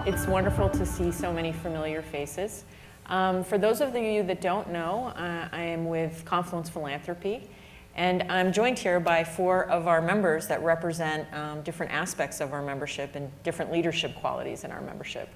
It's wonderful to see so many familiar faces. For those of you that don't know, I am with Confluence Philanthropy, and I'm joined here by 4 of our members that represent different aspects of our membership and different leadership qualities in our membership.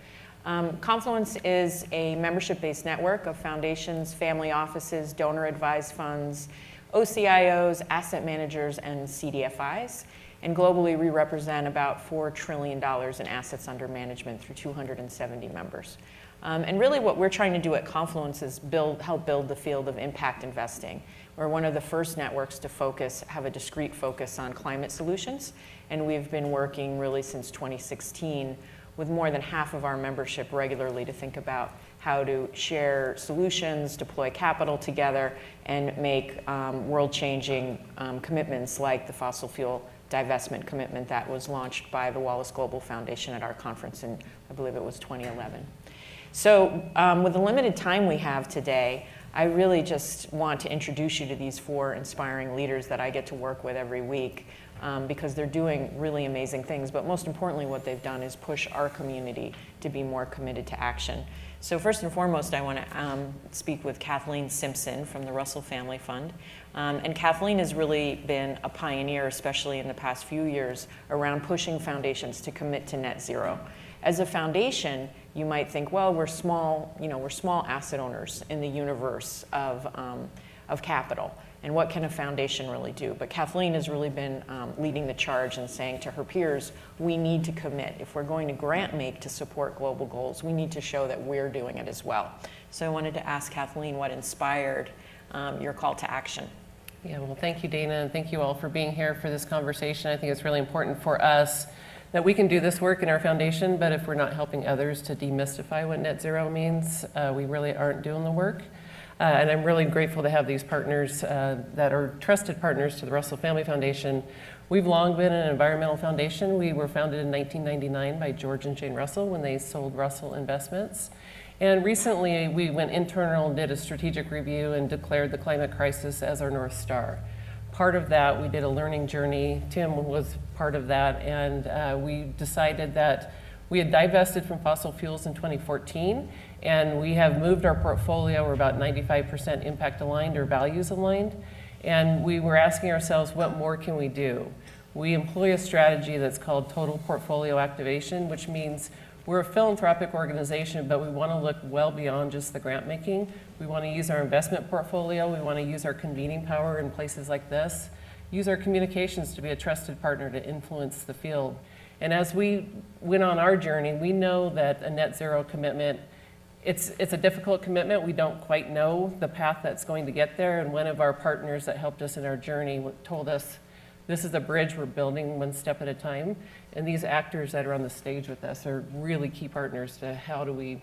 Confluence is a membership-based network of foundations, family offices, donor-advised funds, OCIOs, asset managers, and CDFIs. And globally, we represent about $4 trillion in assets under management through 270 members. And really what we're trying to do at Confluence is help build the field of impact investing. We're one of the first networks to have a discrete focus on climate solutions. And we've been working really since 2016 with more than half of our membership regularly to think about how to share solutions, deploy capital together, and make world-changing commitments like the fossil fuel divestment commitment that was launched by the Wallace Global Foundation at our conference in, I believe it was 2011. So with the limited time we have today, I really just want to introduce you to these 4 inspiring leaders that I get to work with every week because they're doing really amazing things. But most importantly, what they've done is push our community to be more committed to action. So first and foremost, I want to speak with Kathleen Simpson from the Russell Family Fund. And Kathleen has really been a pioneer, especially in the past few years, around pushing foundations to commit to net zero. As a foundation, you might think, well, we're small asset owners in the universe of capital. And what can a foundation really do? But Kathleen has really been leading the charge and saying to her peers, we need to commit. If we're going to grant make to support global goals, we need to show that we're doing it as well. So I wanted to ask Kathleen what inspired your call to action. Yeah, well, thank you, Dana, and thank you all for being here for this conversation. I think it's really important for us that we can do this work in our foundation, but if we're not helping others to demystify what net zero means, we really aren't doing the work. And I'm really grateful to have these partners that are trusted partners to the Russell Family Foundation. We've long been an environmental foundation. We were founded in 1999 by George and Jane Russell when they sold Russell Investments. And recently we went internal and did a strategic review and declared the climate crisis as our North Star. Part of that, we did a learning journey. Tim was part of that, and we decided that we had divested from fossil fuels in 2014, and we have moved our portfolio. We're about 95% impact aligned or values aligned, and we were asking ourselves, what more can we do? We employ a strategy that's called total portfolio activation, which means we're a philanthropic organization, but we want to look well beyond just the grant making. We want to use our investment portfolio. We want to use our convening power in places like this, use our communications to be a trusted partner to influence the field. And as we went on our journey, we know that a net zero commitment, it's a difficult commitment. We don't quite know the path that's going to get there. And one of our partners that helped us in our journey told us, this is a bridge we're building one step at a time. And these actors that are on the stage with us are really key partners to how do we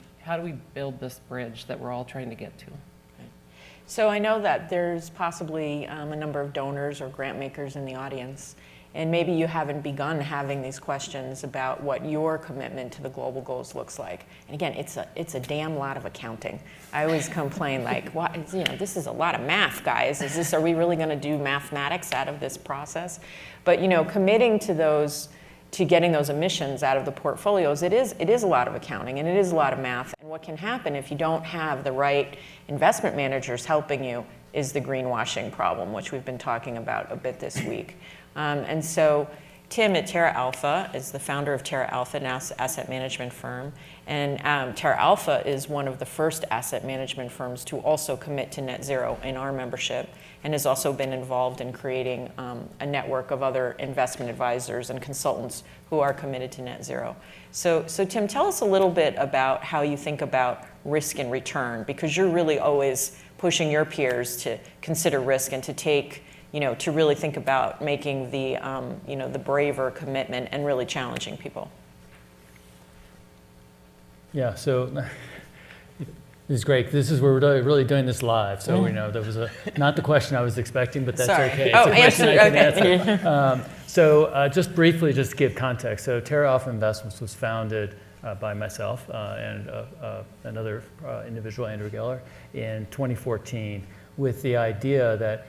build this bridge that we're all trying to get to. So I know that there's possibly a number of donors or grant makers in the audience, and maybe you haven't begun having these questions about what your commitment to the global goals looks like. And again, it's a damn lot of accounting. I always complain like, what, this is a lot of math, guys. Are we really going to do mathematics out of this process? But committing to getting those emissions out of the portfolios, it is a lot of accounting and it is a lot of math. And what can happen if you don't have the right investment managers helping you is the greenwashing problem, which we've been talking about a bit this week. And so Tim at Terra Alpha is the founder of Terra Alpha, an asset management firm. And Terra Alpha is one of the first asset management firms to also commit to net zero in our membership, and has also been involved in creating a network of other investment advisors and consultants who are committed to net zero. So Tim, tell us a little bit about how you think about risk and return, because you're really always pushing your peers to consider risk and to take, to really think about making the braver commitment and really challenging people. Yeah, so this is great. This is where we're really doing this live. So that was not the question I was expecting, but that's okay. Oh, it's a question I can answer. So just briefly, just to give context. So Terra Alpha Investments was founded by myself and another individual, Andrew Geller, in 2014 with the idea that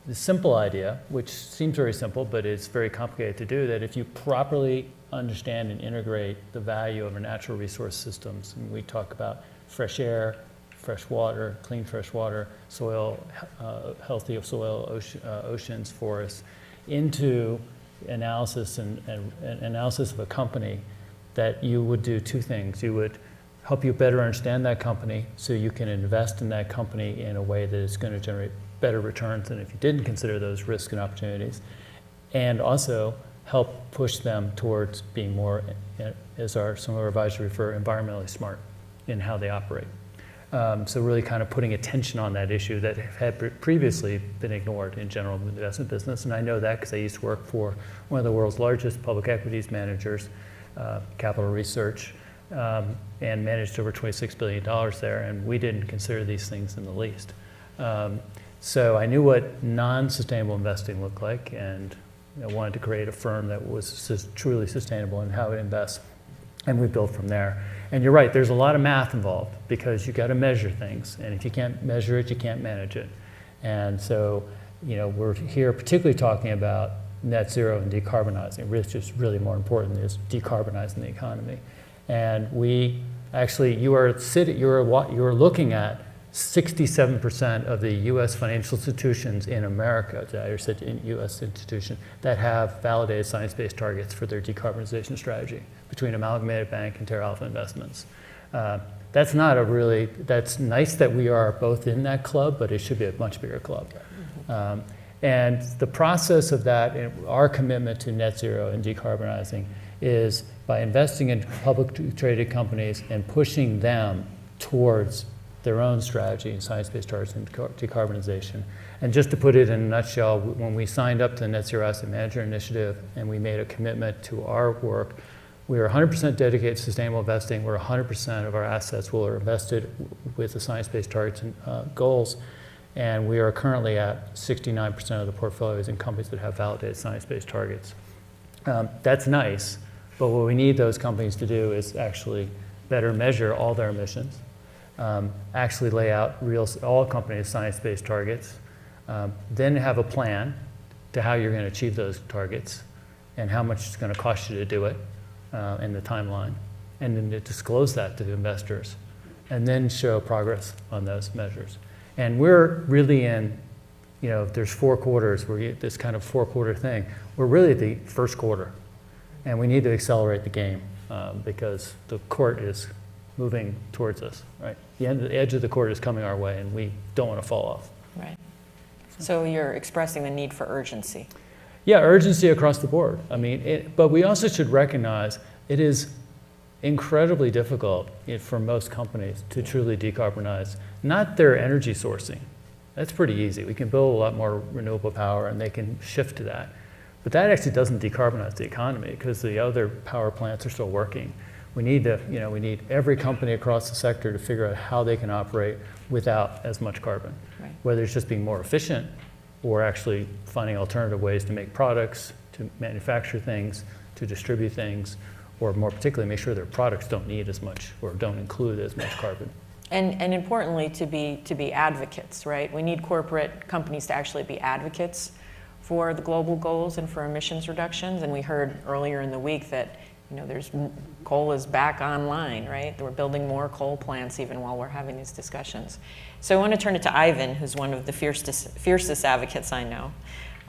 the simple idea, which seems very simple, but it's very complicated to do, that if you properly understand and integrate the value of our natural resource systems. And we talk about fresh air, fresh water, clean fresh water, soil, healthy soil, oceans, forests, into analysis and analysis of a company, that you would do two things. You would help you better understand that company so you can invest in that company in a way that is going to generate better returns than if you didn't consider those risks and opportunities, and also help push them towards being more, as some of our advisors refer, environmentally smart in how they operate. So really kind of putting attention on that issue that had previously been ignored in general investment business. And I know that because I used to work for one of the world's largest public equities managers, Capital Research, and managed over $26 billion there, and we didn't consider these things in the least. So I knew what non-sustainable investing looked like, and I wanted to create a firm that was truly sustainable in how it invests, and we built from there. And you're right, there's a lot of math involved because you got to measure things, and if you can't measure it, you can't manage it. And so, we're here particularly talking about net zero and decarbonizing, which is really more important, is decarbonizing the economy. And we actually, you are looking at 67% of the U.S. financial institutions in America, U.S. institution, that have validated science-based targets for their decarbonization strategy between Amalgamated Bank and Terra Investments. That's nice that we are both in that club, but it should be a much bigger club. And the process of that, and our commitment to net zero and decarbonizing, is by investing in publicly traded companies and pushing them towards their own strategy and science-based targets and decarbonization. And just to put it in a nutshell, when we signed up to the Net Zero Asset Manager Initiative and we made a commitment to our work, we are 100% dedicated to sustainable investing, where 100% of our assets will are invested with the science-based targets and goals. And we are currently at 69% of the portfolios in companies that have validated science-based targets. That's nice, but what we need those companies to do is actually better measure all their emissions, actually lay out all companies' science-based targets, then have a plan to how you're going to achieve those targets and how much it's going to cost you to do it, and the timeline, and then to disclose that to the investors, and then show progress on those measures. And we're really in, there's 4 quarters, we're this kind of 4-quarter thing. We're really at the first quarter, and we need to accelerate the game because the court is moving towards us, right? The edge of the court is coming our way, and we don't want to fall off. Right. So you're expressing the need for urgency. Yeah, urgency across the board. But we also should recognize it is incredibly difficult for most companies to truly decarbonize, not their energy sourcing. That's pretty easy. We can build a lot more renewable power and they can shift to that. But that actually doesn't decarbonize the economy because the other power plants are still working. We need we need every company across the sector to figure out how they can operate without as much carbon, Right. Whether it's just being more efficient or actually finding alternative ways to make products, to manufacture things, to distribute things, or more particularly make sure their products don't need as much or don't include as much carbon. And importantly, to be advocates, right? We need corporate companies to actually be advocates for the global goals and for emissions reductions. And we heard earlier in the week that coal is back online, right? We're building more coal plants even while we're having these discussions. So I want to turn it to Ivan, who's one of the fiercest advocates I know.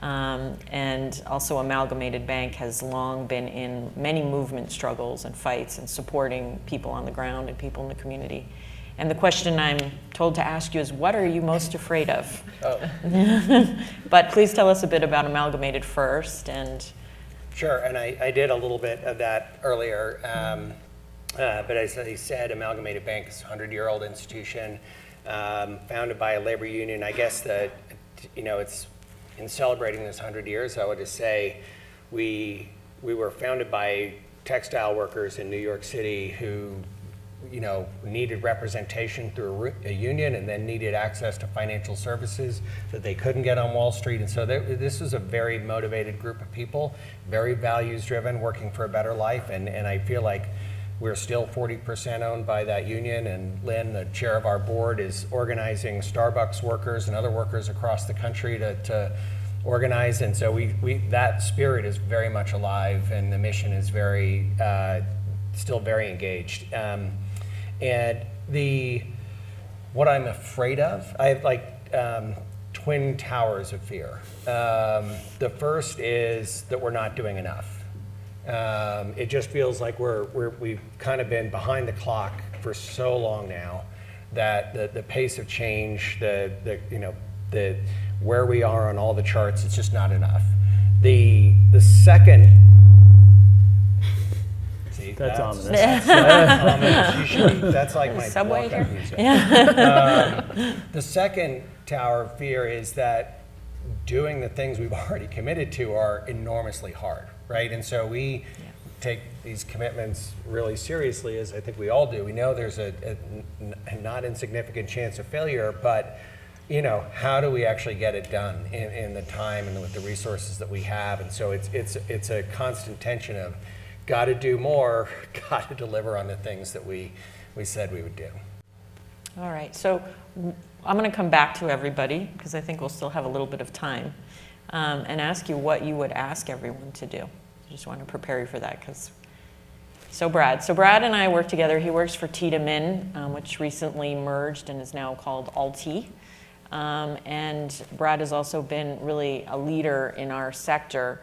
And also Amalgamated Bank has long been in many movement struggles and fights and supporting people on the ground and people in the community. And the question I'm told to ask you is, what are you most afraid of? Oh. But please tell us a bit about Amalgamated first. And Sure, and I did a little bit of that earlier, but as I said, Amalgamated Bank is a 100-year-old institution, founded by a labor union. I guess that, it's in celebrating this 100 years, I would just say we were founded by textile workers in New York City who, needed representation through a union and then needed access to financial services that they couldn't get on Wall Street. And so this was a very motivated group of people, very values driven, working for a better life. And I feel like we're still 40% owned by that union. And Lynn, the chair of our board, is organizing Starbucks workers and other workers across the country to organized, and so we that spirit is very much alive, and the mission is very still very engaged. And what I'm afraid of, I have like twin towers of fear. The first is that we're not doing enough. It just feels like we've kind of been behind the clock for so long now that the pace of change, the where we are on all the charts, it's just not enough. The second. See, That's ominous. Ominous. That's like my Subway walk-up here? music. The second tower of fear is that doing the things we've already committed to are enormously hard, right? And so we take these commitments really seriously, as I think we all do. We know there's a not insignificant chance of failure, but how do we actually get it done in the time and with the resources that we have? And so it's a constant tension of got to do more, got to deliver on the things that we said we would do. All right, so I'm going to come back to everybody because I think we'll still have a little bit of time and ask you what you would ask everyone to do. I just want to prepare you for that because. So Brad and I work together. He works for Tiedemann, which recently merged and is now called AlTi. And Brad has also been really a leader in our sector,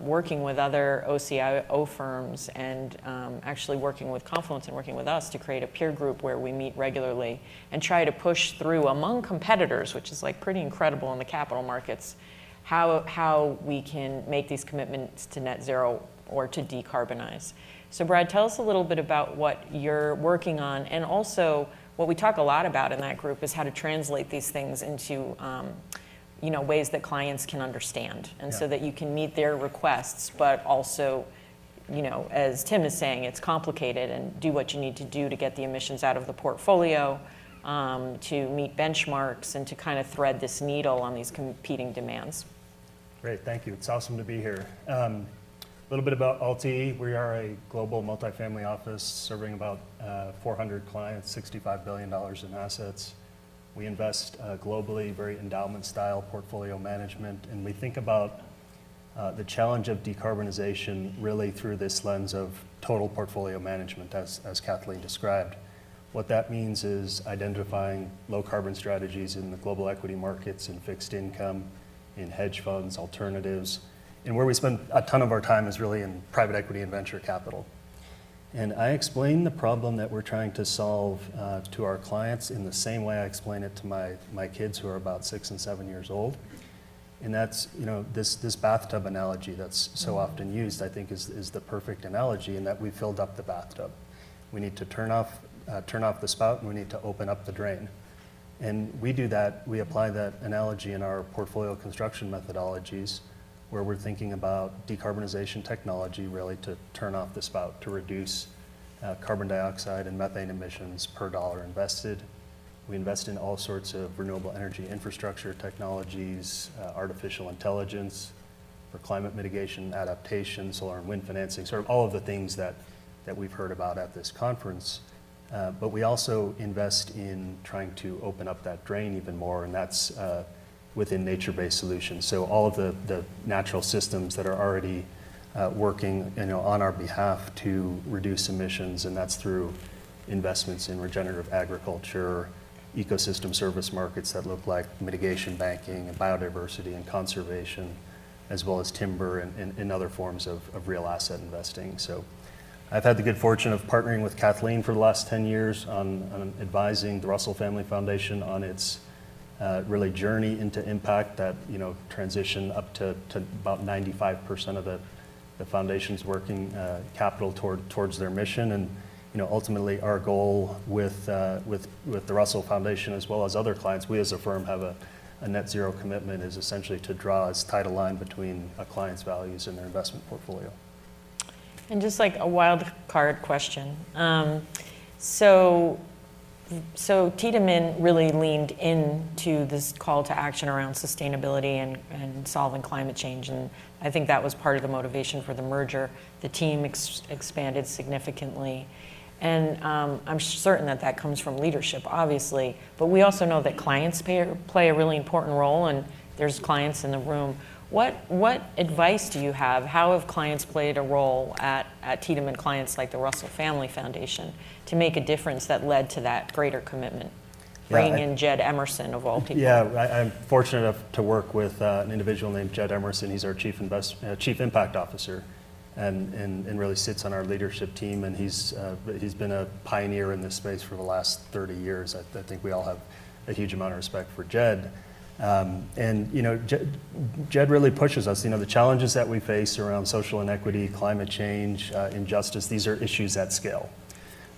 working with other OCIO firms and actually working with Confluence and working with us to create a peer group where we meet regularly and try to push through among competitors, which is like pretty incredible in the capital markets, how we can make these commitments to net zero or to decarbonize. So Brad, tell us a little bit about what you're working on, and also what we talk a lot about in that group is how to translate these things into ways that clients can understand, and so that you can meet their requests, but also, as Tim is saying, it's complicated, and do what you need to do to get the emissions out of the portfolio, to meet benchmarks, and to kind of thread this needle on these competing demands. Great, thank you. It's awesome to be here. A little bit about AlTi. We are a global multifamily office serving about 400 clients, $65 billion in assets. We invest globally, very endowment-style portfolio management, and we think about the challenge of decarbonization really through this lens of total portfolio management, as Kathleen described. What that means is identifying low-carbon strategies in the global equity markets, in fixed income, in hedge funds, alternatives, and where we spend a ton of our time is really in private equity and venture capital. And I explain the problem that we're trying to solve to our clients in the same way I explain it to my kids who are about 6 and 7 years old. And that's, this bathtub analogy that's so often used, I think is the perfect analogy, in that we filled up the bathtub. We need to turn off the spout, and we need to open up the drain. And we do that, we apply that analogy in our portfolio construction methodologies, where we're thinking about decarbonization technology really to turn off the spout, to reduce carbon dioxide and methane emissions per dollar invested. We invest in all sorts of renewable energy infrastructure technologies, artificial intelligence for climate mitigation, adaptation, solar and wind financing, sort of all of the things that we've heard about at this conference. But we also invest in trying to open up that drain even more, and that's within nature-based solutions. So all of the natural systems that are already working on our behalf to reduce emissions, and that's through investments in regenerative agriculture, ecosystem service markets that look like mitigation banking and biodiversity and conservation, as well as timber and other forms of real asset investing. So I've had the good fortune of partnering with Kathleen for the last 10 years on advising the Russell Family Foundation on its really journey into impact, that transition up to about 95% of the foundation's working capital towards their mission. And ultimately our goal with the Russell Foundation, as well as other clients, we as a firm have a net zero commitment, is essentially to draw as tight a line between a client's values and their investment portfolio. And just like a wild card question. So Tiedemann really leaned into this call to action around sustainability and solving climate change, and I think that was part of the motivation for the merger. The team expanded significantly, and I'm certain that comes from leadership, obviously, but we also know that clients play a really important role, and there's clients in the room. What advice do you have? How have clients played a role at Tiedemann, clients like the Russell Family Foundation, to make a difference that led to that greater commitment? Bringing in Jed Emerson of all people. Yeah, I'm fortunate enough to work with an individual named Jed Emerson. He's our Chief Impact Officer, and really sits on our leadership team. And he's been a pioneer in this space for the last 30 years. I think we all have a huge amount of respect for Jed. And Jed really pushes us. The challenges that we face around social inequity, climate change, injustice, these are issues at scale.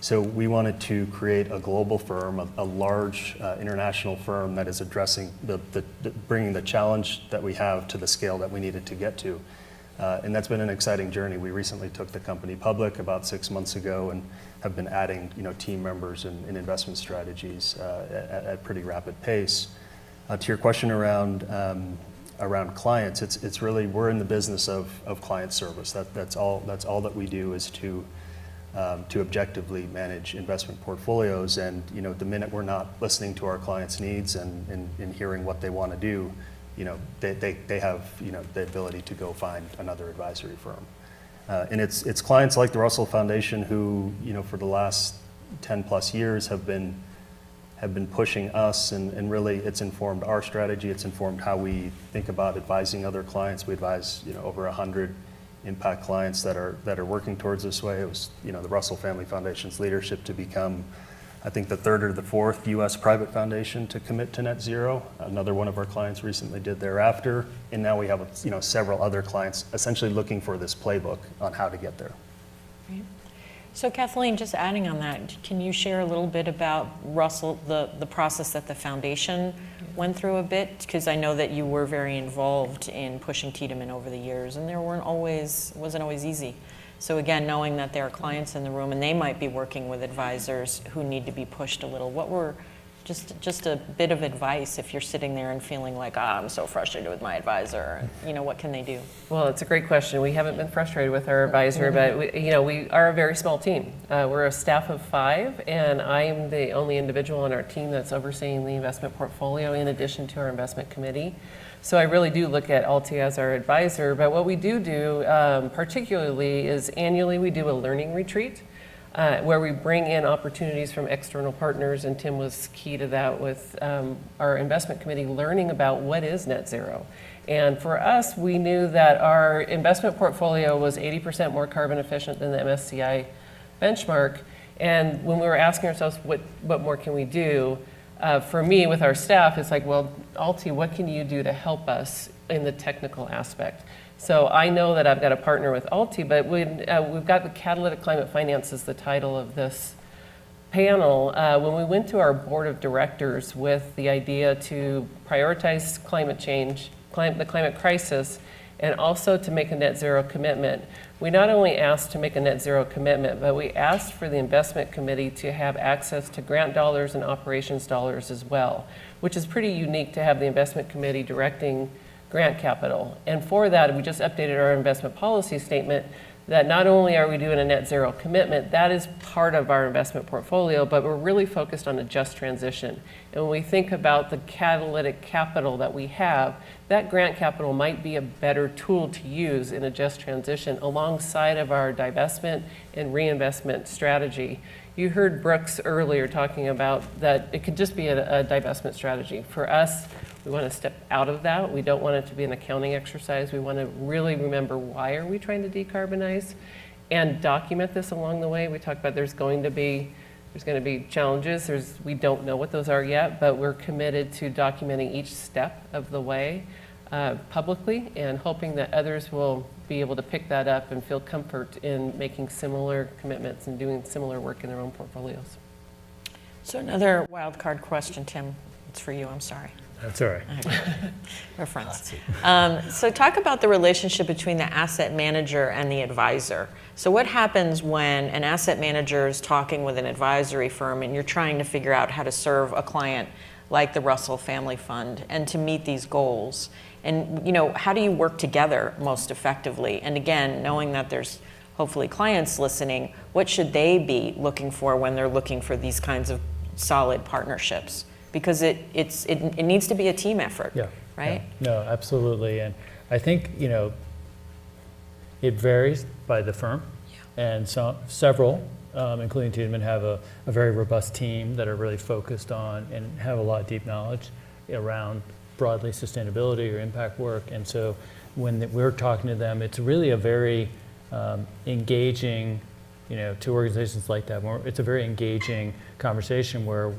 So we wanted to create a global firm, a large international firm that is addressing bringing the challenge that we have to the scale that we needed to get to. And that's been an exciting journey. We recently took the company public about 6 months ago and have been adding team members and investment strategies at pretty rapid pace. To your question around clients, it's really, we're in the business of client service. That's all that we do, is to objectively manage investment portfolios. And the minute we're not listening to our clients' needs and hearing what they want to do, they have the ability to go find another advisory firm. And it's clients like the Russell Foundation who for the last 10 plus years have been pushing us, and really it's informed our strategy. It's informed how we think about advising other clients. We advise over 100 impact clients that are working towards this way. It was the Russell Family Foundation's leadership to become, I think, the third or the fourth U.S. private foundation to commit to net zero. Another one of our clients recently did thereafter, and now we have several other clients essentially looking for this playbook on how to get there. Right. So Kathleen, just adding on that, can you share a little bit about Russell, the process that the foundation went through a bit? Because I know that you were very involved in pushing Tiedemann over the years, and wasn't always easy. So again, knowing that there are clients in the room and they might be working with advisors who need to be pushed a little, what were just a bit of advice if you're sitting there and feeling like, I'm so frustrated with my advisor, what can they do? Well, it's a great question. We haven't been frustrated with our advisor, but we are a very small team. We're a staff of 5, and I'm the only individual on our team that's overseeing the investment portfolio in addition to our investment committee. So I really do look at AlTi as our advisor, but what we do particularly is annually we do a learning retreat where we bring in opportunities from external partners, and Tim was key to that with our investment committee learning about what is net zero. And for us, we knew that our investment portfolio was 80% more carbon efficient than the MSCI benchmark. And when we were asking ourselves, what more can we do? For me, with our staff, it's like, well, AlTi, what can you do to help us in the technical aspect? So I know that I've got to partner with AlTi, but we've got the Catalytic Climate Finance is the title of this panel. When we went to our board of directors with the idea to prioritize climate change, the climate crisis, and also to make a net zero commitment, we not only asked to make a net zero commitment, but we asked for the investment committee to have access to grant dollars and operations dollars as well, which is pretty unique to have the investment committee directing grant capital. And for that, we just updated our investment policy statement that not only are we doing a net zero commitment, that is part of our investment portfolio, but we're really focused on a just transition. And when we think about the catalytic capital that we have, that grant capital might be a better tool to use in a just transition alongside of our divestment and reinvestment strategy. You heard Brooks earlier talking about that it could just be a divestment strategy. For us, we want to step out of that. We don't want it to be an accounting exercise. We want to really remember why are we trying to decarbonize and document this along the way. We talked about there's going to be challenges. We don't know what those are yet, but we're committed to documenting each step of the way publicly and hoping that others will be able to pick that up and feel comfort in making similar commitments and doing similar work in their own portfolios. So another wild card question, Tim. It's for you, I'm sorry. That's all right. We're friends. So talk about the relationship between the asset manager and the advisor. So what happens when an asset manager is talking with an advisory firm and you're trying to figure out how to serve a client like the Russell Family Fund and to meet these goals? And how do you work together most effectively? And again, knowing that there's hopefully clients listening, what should they be looking for when they're looking for these kinds of solid partnerships? Because it needs to be a team effort. Yeah. right? No, absolutely. And I think, it varies by the firm. And so several, including Tiedemann, have a very robust team that are really focused on and have a lot of deep knowledge around broadly sustainability or impact work. And so when we're talking to them, it's really a very engaging, to organizations like that, it's a very engaging conversation where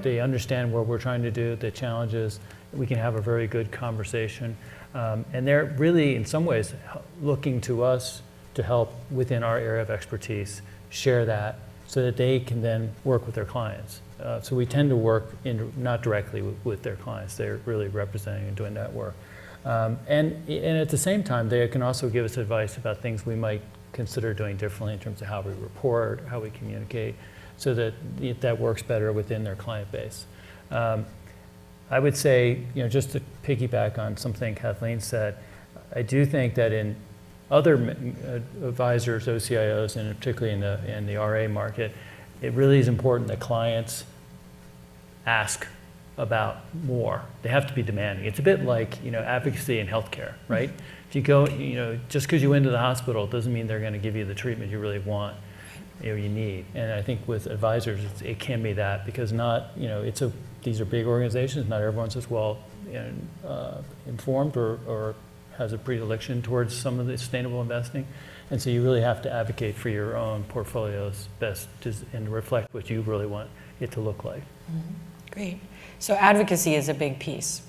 they understand what we're trying to do, the challenges. We can have a very good conversation. And they're really, in some ways, looking to us to help within our area of expertise, share that so that they can then work with their clients. So we tend to work not directly with their clients. They're really representing and doing that work. And at the same time, they can also give us advice about things we might consider doing differently in terms of how we report, how we communicate, so that that works better within their client base. I would say, just to piggyback on something Kathleen said, I do think that in other advisors, OCIOs, and particularly in the RA market, it really is important that clients ask about more. They have to be demanding. It's a bit like, advocacy in healthcare, right? If you go, just because you went to the hospital doesn't mean they're going to give you the treatment you really want, you need. And I think with advisors, it can be that, because these are big organizations. Not everyone's as well informed or has a predilection towards some of the sustainable investing. And so you really have to advocate for your own portfolio's best and reflect what you really want it to look like. Great. So advocacy is a big piece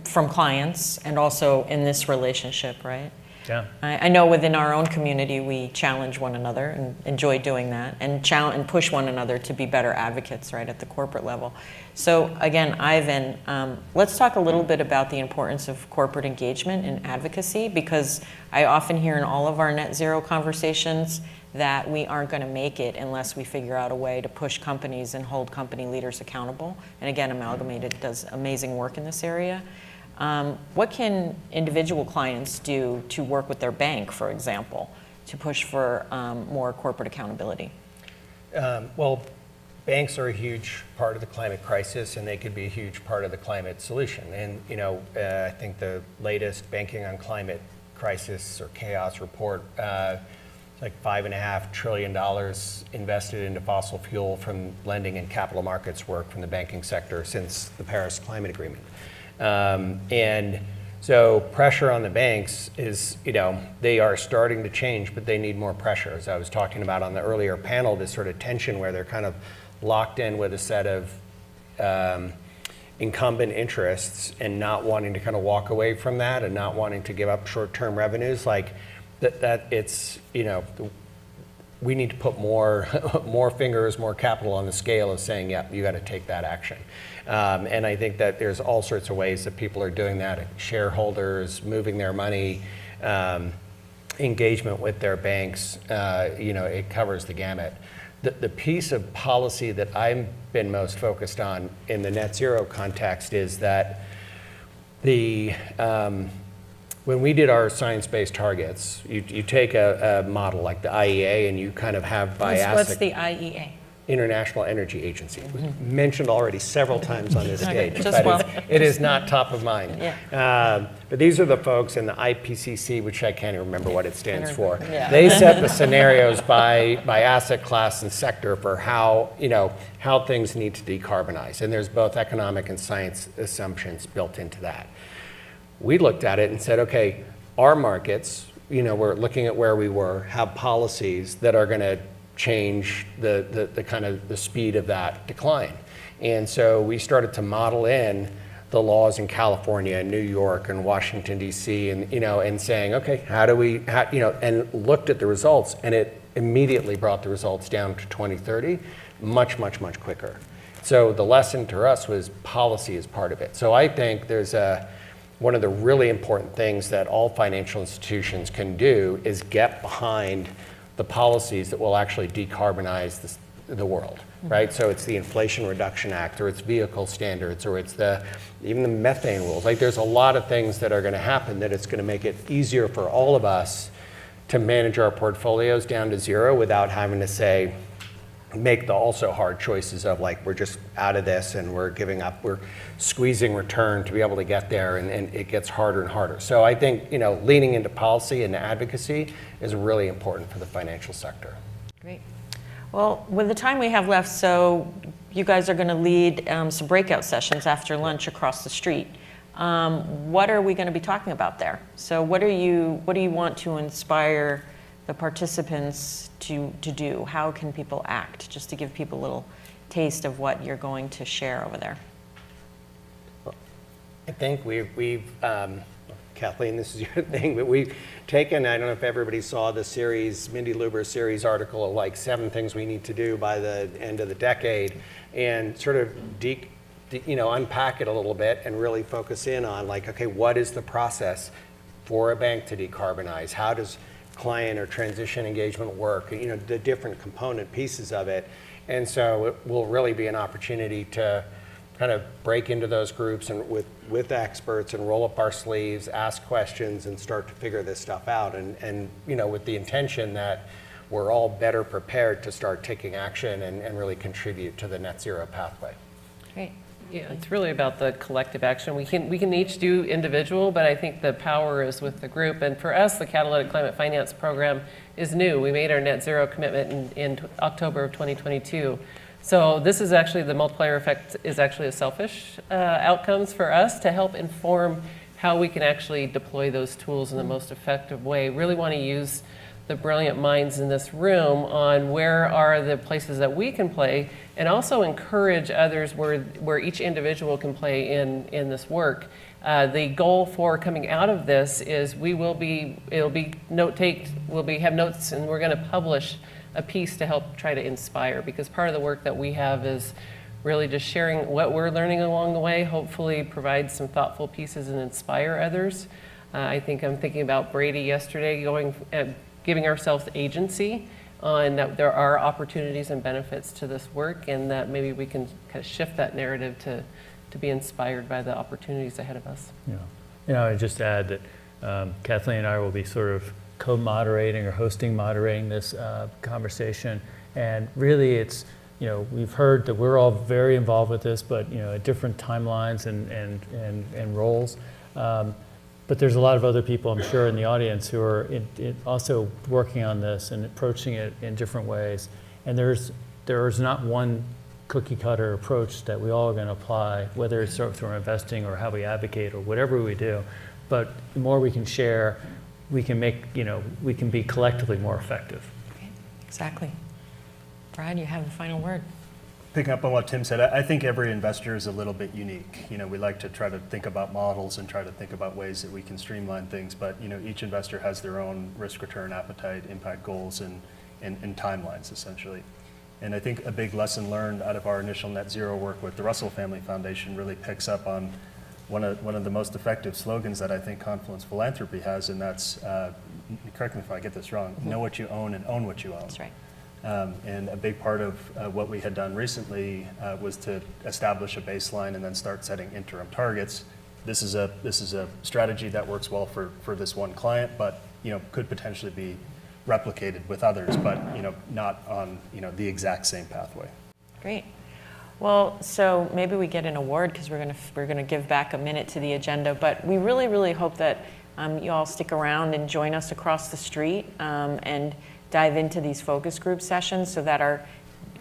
from clients and also in this relationship, right? Yeah. I know within our own community we challenge one another and enjoy doing that, and push one another to be better advocates, right, at the corporate level. So again, Ivan, let's talk a little bit about the importance of corporate engagement and advocacy, because I often hear in all of our net zero conversations that we aren't going to make it unless we figure out a way to push companies and hold company leaders accountable. And again, Amalgamated does amazing work in this area. What can individual clients do to work with their bank, for example, to push for more corporate accountability? Well, banks are a huge part of the climate crisis, and they could be a huge part of the climate solution. And I think the latest Banking on Climate Crisis or Chaos report, it's like $5.5 trillion invested into fossil fuel from lending and capital markets work from the banking sector since the Paris Climate Agreement. And so pressure on the banks is, they are starting to change, but they need more pressure. As I was talking about on the earlier panel, this sort of tension where they're kind of locked in with a set of incumbent interests and not wanting to kind of walk away from that and not wanting to give up short-term revenues, like that it's, we need to put more fingers, more capital on the scale of saying, yeah, you got to take that action. And I think that there's all sorts of ways that people are doing that. Shareholders, moving their money, engagement with their banks, it covers the gamut. The piece of policy that I've been most focused on in the net zero context is that when we did our science-based targets, you take a model like the IEA and you kind of have bias. What's the IEA? International Energy Agency. Mentioned already several times on this stage, just but it is not top of mind. Yeah. But these are the folks in the IPCC, which I can't even remember what it stands for. Yeah. They set the scenarios by asset class and sector for how things need to decarbonize. And there's both economic and science assumptions built into that. We looked at it and said, okay, our markets, we're looking at where we were, have policies that are going to change the kind of the speed of that decline. And so we started to model in the laws in California and New York and Washington, D.C. and saying, okay, and looked at the results, and it immediately brought the results down to 2030 much, much, much quicker. So the lesson to us was policy is part of it. So I think there's one of the really important things that all financial institutions can do is get behind the policies that will actually decarbonize the world, right? So it's the Inflation Reduction Act, or it's vehicle standards, or it's even the methane rules. Like, there's a lot of things that are going to happen that it's going to make it easier for all of us to manage our portfolios down to zero without having to say, make the also hard choices of like, we're just out of this and we're giving up, we're squeezing return to be able to get there, and it gets harder and harder. So I think, leaning into policy and advocacy is really important for the financial sector. Great. Well, with the time we have left, so you guys are going to lead some breakout sessions after lunch across the street. What are we going to be talking about there? So what do you want to inspire the participants to do? How can people act? Just to give people a little taste of what you're going to share over there. I think we've Kathleen, this is your thing, but we've taken, I don't know if everybody saw the series, Mindy Luber's series article of like 7 things we need to do by the end of the decade, and sort of unpack it a little bit and really focus in on like, okay, what is the process for a bank to decarbonize? How does client or transition engagement work? The different component pieces of it. And so it will really be an opportunity to kind of break into those groups and with experts and roll up our sleeves, ask questions, and start to figure this stuff out. And with the intention that we're all better prepared to start taking action and really contribute to the net zero pathway. Great. Yeah, it's really about the collective action. We can each do individual, but I think the power is with the group. And for us, the Catalytic Climate Finance Program is new. We made our net zero commitment in October of 2022. So this is actually, the multiplier effect is actually a selfish outcomes for us to help inform how we can actually deploy those tools in the most effective way. Really want to use the brilliant minds in this room on where are the places that we can play, and also encourage others where each individual can play in this work. The goal for coming out of this is it'll be note-taked, have notes, and we're going to publish a piece to help try to inspire, because part of the work that we have is really just sharing what we're learning along the way, hopefully provide some thoughtful pieces and inspire others. I'm thinking about Brady yesterday, giving ourselves agency on that there are opportunities and benefits to this work, and that maybe we can kind of shift that narrative to be inspired by the opportunities ahead of us. Yeah. I'd just add that Kathleen and I will be sort of co-moderating or moderating this conversation. And really it's, we've heard that we're all very involved with this, but, at different timelines and roles. But there's a lot of other people, I'm sure, in the audience who are also working on this and approaching it in different ways. And there's not one cookie cutter approach that we all are going to apply, whether it's through investing or how we advocate or whatever we do. But the more we can share, we can we can be collectively more effective. Okay. Exactly. Brad, you have the final word. Picking up on what Tim said, I think every investor is a little bit unique. We like to try to think about models and try to think about ways that we can streamline things, but each investor has their own risk return appetite, impact goals, and timelines, essentially. And I think a big lesson learned out of our initial net zero work with the Russell Family Foundation really picks up on one of the most effective slogans that I think Confluence Philanthropy has, and that's, correct me if I get this wrong, know what you own and own what you own. That's right. And a big part of what we had done recently was to establish a baseline and then start setting interim targets. This is a strategy that works well for this one client, but could potentially be replicated with others, but not on the exact same pathway. Great. Well, so maybe we get an award because we're gonna give back a minute to the agenda, but we really, really hope that you all stick around and join us across the street and dive into these focus group sessions so that our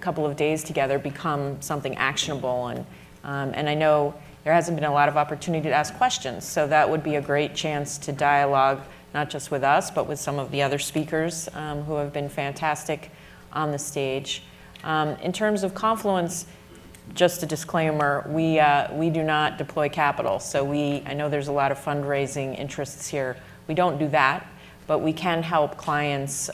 couple of days together become something actionable. And I know there hasn't been a lot of opportunity to ask questions, so that would be a great chance to dialogue, not just with us, but with some of the other speakers who have been fantastic on the stage. In terms of Confluence, just a disclaimer, we do not deploy capital. So I know there's a lot of fundraising interests here. We don't do that, but we can help clients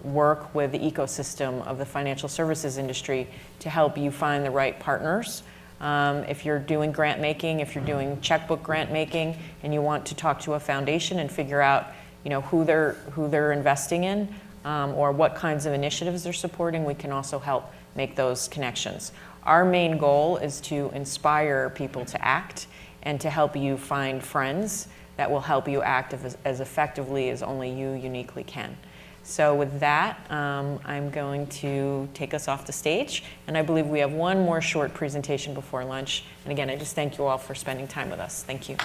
work with the ecosystem of the financial services industry to help you find the right partners. If you're doing grant making, if you're doing checkbook grant making, and you want to talk to a foundation and figure out who they're investing in or what kinds of initiatives they're supporting, we can also help make those connections. Our main goal is to inspire people to act and to help you find friends that will help you act as effectively as only you uniquely can. So with that, I'm going to take us off the stage, and I believe we have one more short presentation before lunch. And again, I just thank you all for spending time with us. Thank you.